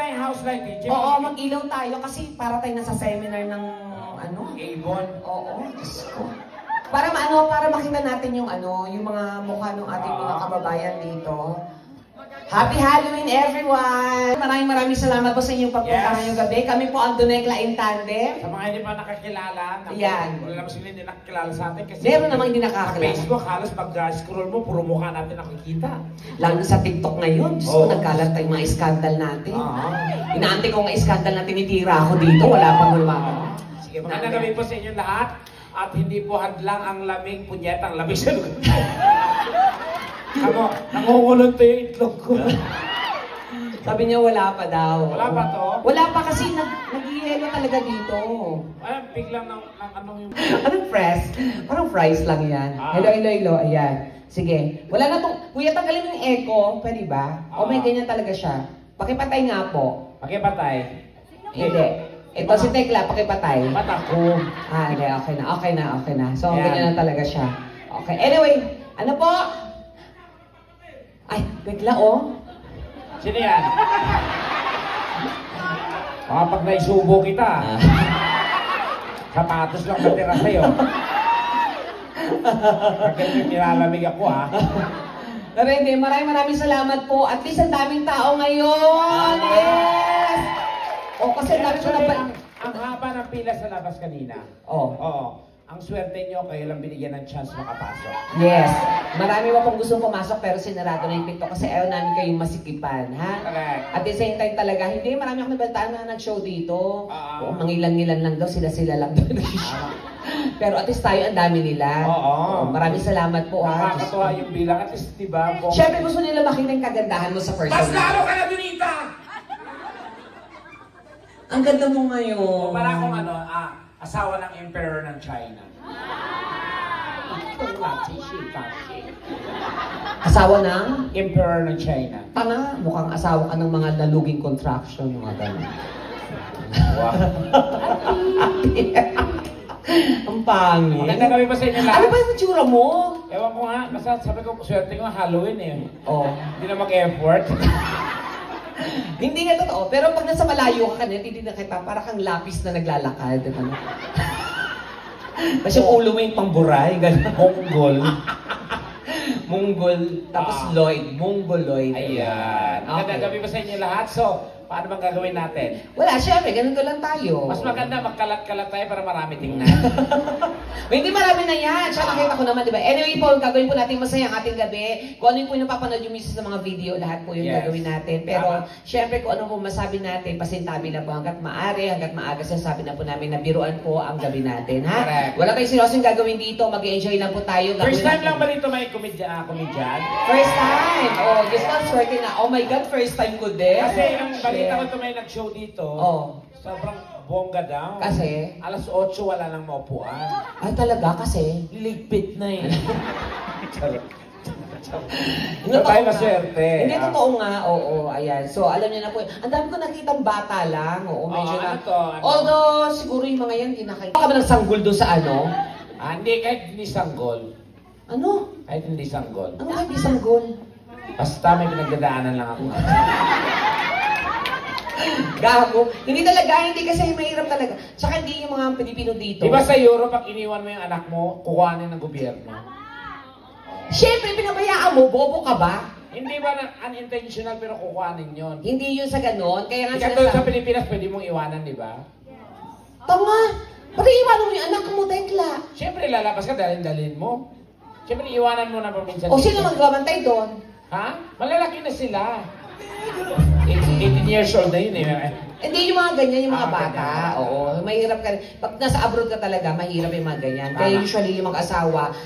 tayong house light eh. Oo, mag-ilaw tayo kasi para tayo nasa seminar ng ano? Avon. Oo, Diyos ko. Para para makita natin yung yung mga mukha ng ating mga kababayan dito. Happy Halloween, everyone! Maraming salamat po sa inyong pagpunta ngayong gabi. Kami po ang Donekla in Tandem. Sa mga hindi pa nakakilala, yan. Wala naman sila hindi nakakilala sa atin. Kasi meron namang hindi nakakilala. Sa Facebook, halos pag-scroll mo, puro mukha natin nakikita. Lalo sa TikTok ngayon, Diyos ko, nagkalat tayo mga iskandal natin. Inaantay ko nga iskandal na tinitira ako dito, wala pang lumaban. Sige, magandang gabi po sa inyo lahat. At hindi po hadlang ang lamig, punyetang lamig sa lugar. Ako, nangungulog to yung itlog ko. Sabi niya wala pa daw. Wala pa to? Wala pa kasi nag-ielo talaga dito. Ay, biglang ng anong yung... Anong fries? Parang fries lang yan. Hello. Ayan. Sige. Wala na tong... Kuya, tanggalin mo yung echo. Pwede ba? O may ganyan talaga siya. Pakipatay nga po. Pakipatay? Hindi. Ito si Tekla, pakipatay. Ba't ako? Hindi. Okay na. So, ganyan na talaga siya. Okay. Anyway, ano po? Ay, Tekla, oh. Sino yan? Kapag naisubo kita, sapatos lang natira sa'yo. Kasi nilalamig ako, ha? Pero hindi, maraming salamat po. At least ang daming tao ngayon. Yes! O, kasi dami ko na... Ang haba ng pila sa labas kanina. Oo. Ang swerte nyo, kayo lang binigyan ng chance makapasok. Yes. Marami pa pong gustong pumasok pero sinarado na yung pinto kasi ayaw namin kayong masikipan, ha? Correct. At the same time talaga, hindi, marami akong nabaltaan na nag-show dito. Mangilan-ngilan lang daw, sila lang daw nag-show. Pero at least tayo, ang dami nila. Oo. Maraming salamat po, ha? Nakakatuwa yung bilang. At least, diba? Siyempre gusto nila makita yung kagandahan mo sa first Mas lalo ka na, Donita! Ang ganda mo ngayon. Para akong asawa ng emperor ng China. Asawa ng? Emperor ng China. Tanga, mukhang asawa ka ng mga laluging contraction, mga gano'n. Wow. Ang pangit. Maganda kami pa sa inyo lahat. Ano ba yung tsura mo? Ewan ko nga, basta sabi ko, swerte ko Halloween eh. Hindi na mag-effort. Hindi nga totoo, pero pag nasa malayo ka kanina, hindi na kita, para kang lapis na naglalakad. Kasi yung ulo mo yung pangburay, gano'n. Monggol, tapos Mongoloid. Ayan. Maganda kami pa sa inyo lahat. So, paano bang gagawin natin? Wala, syempre, ganito lang tayo. Mas maganda magkalat-kalat tayo para marami tingnan. Hindi marami na yan. Siya nakita ko naman, di ba? Anyway po, gagawin po natin masaya ang ating gabi. Kung ano yung po yung napapanood yung misis sa mga video, lahat po yung gagawin natin. Pero, syempre, kung ano po masabi natin, pasintabi na po hanggat maaari, hanggat maaga, sasabi na po namin na biruan po ang gabi natin, ha? Correct. Wala tayong seryosyong gagawin dito, mag-enjoy lang po tayo. First time lang ba dito may komedyan? First time! Oh, just not swerte na. Oh my God, first time ko din. Kasi ang balita ko ito may nag-show dito. Sobrang bongga daw. Kasi? Alas 8 wala nang maupuan. Ay talaga kasi? Ligpit na eh. Hindi tayo maswerte. Hindi, totoo nga. Oo, ayan. So, alam niyo na po. Ang dami ko nakitang bata lang. Oo, medyo na. Although, siguro yung mga yan, hindi nakita. Baka ba ng sanggol doon sa ano? Hindi, kahit hindi sanggol. Ano? Kahit hindi sanggol. Ano kahit hindi sanggol? Basta may pinagdadaanan lang ako. Gago. Hindi talaga, hindi kasi mahirap talaga. Tsaka hindi yung mga Pilipino dito. Diba sa Europe, pag iniwan mo yung anak mo, kukuhanin ng gobyerno? Siyempre, pinabayaan mo, bobo ka ba? Hindi ba unintentional pero kukuhanin yon? Hindi yun sa ganon. Kaya nga doon sa Pilipinas, pwede mong iwanan, di ba? Tama! Pati iwanan mo yung anak mo, Tekla. Siyempre, lalabas ka, dalhin mo. Siyempre, iwanan mo na paminsan. O sino magbabantay doon? Ha? Malalaki na sila. 18 years old na yun eh. Hindi yung mga ganyan, yung mga bata. Oo, mahirap ka. Pag nasa abroad ka talaga, mahirap yung mga ganyan. Kaya usually yung mag-asawa,